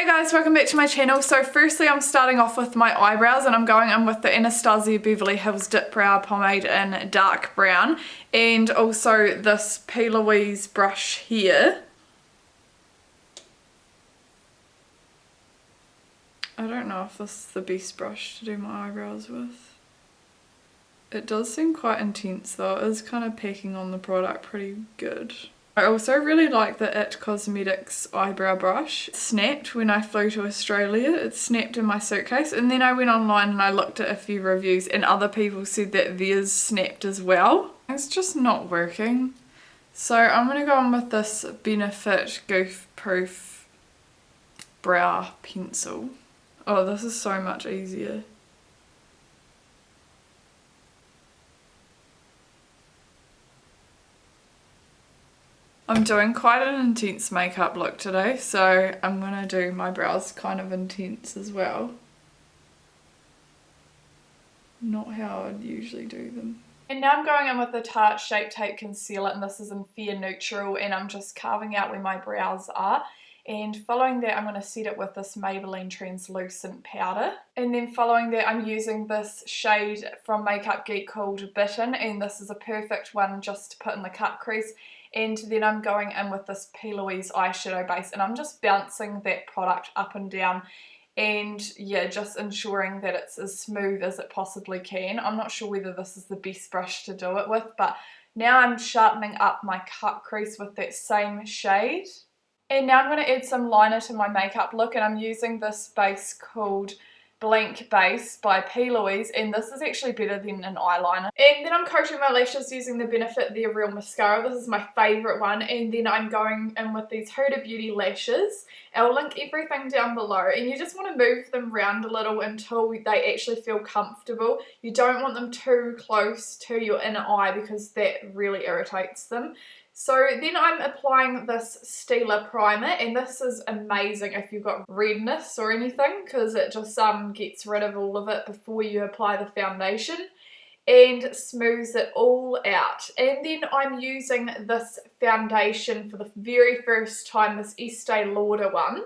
Hi guys, welcome back to my channel. So firstly I'm starting off with my eyebrows and I'm going in with the Anastasia Beverly Hills Dip Brow Pomade in dark brown and also this Plouise brush here. I don't know if this is the best brush to do my eyebrows with. It does seem quite intense though, it is kind of packing on the product pretty good. I also really like the Decay Cosmetics eyebrow brush. It snapped when I flew to Australia. It snapped in my suitcase and then I went online and I looked at a few reviews and other people said that theirs snapped as well. It's just not working. So I'm going to go on with this Benefit Goof Proof Brow Pencil. Oh, this is so much easier. I'm doing quite an intense makeup look today, so I'm going to do my brows kind of intense as well. Not how I'd usually do them. And now I'm going in with the Tarte Shape Tape Concealer, and this is in Fair Neutral, and I'm just carving out where my brows are. And following that, I'm going to set it with this Maybelline Translucent Powder. And then following that, I'm using this shade from Makeup Geek called Bitten, and this is a perfect one just to put in the cut crease. And then I'm going in with this Plouise eyeshadow base, and I'm just bouncing that product up and down and yeah, just ensuring that it's as smooth as it possibly can. I'm not sure whether this is the best brush to do it with, but now I'm sharpening up my cut crease with that same shade. And now I'm going to add some liner to my makeup look, and I'm using this base called Blank Base by Plouise, and this is actually better than an eyeliner. And then I'm coating my lashes using the Benefit They're Real mascara. This is my favourite one. And then I'm going in with these Huda Beauty lashes. I'll link everything down below, and you just want to move them around a little until they actually feel comfortable. You don't want them too close to your inner eye because that really irritates them. So then I'm applying this Stila primer, and this is amazing if you've got redness or anything because it just gets rid of all of it before you apply the foundation and smooths it all out. And then I'm using this foundation for the very first time, this Estee Lauder one,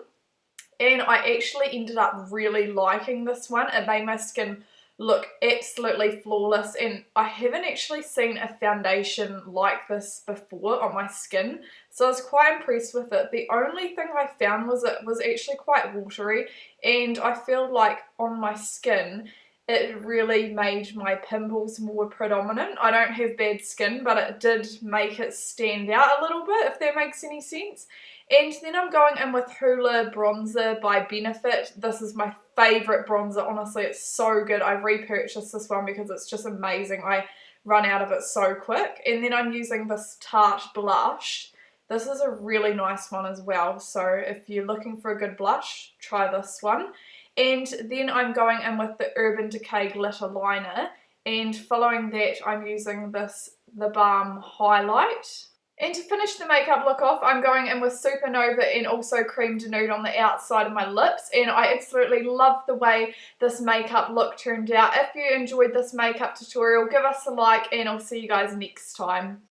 and I actually ended up really liking this one. It made my skin look absolutely flawless, and I haven't actually seen a foundation like this before on my skin, so I was quite impressed with it. The only thing I found was it was actually quite watery, and I feel like on my skin it really made my pimples more predominant. I don't have bad skin, but it did make it stand out a little bit, if that makes any sense. And then I'm going in with Hoola bronzer by Benefit. This is my favourite bronzer, honestly, it's so good. I repurchased this one because it's just amazing. I run out of it so quick. And then I'm using this Tarte blush. This is a really nice one as well, so if you're looking for a good blush, try this one. And then I'm going in with the Urban Decay glitter liner, and following that I'm using the Balm highlight. And to finish the makeup look off, I'm going in with Supernova and also Creme de Nude on the outside of my lips, and I absolutely love the way this makeup look turned out. If you enjoyed this makeup tutorial, give us a like, and I'll see you guys next time.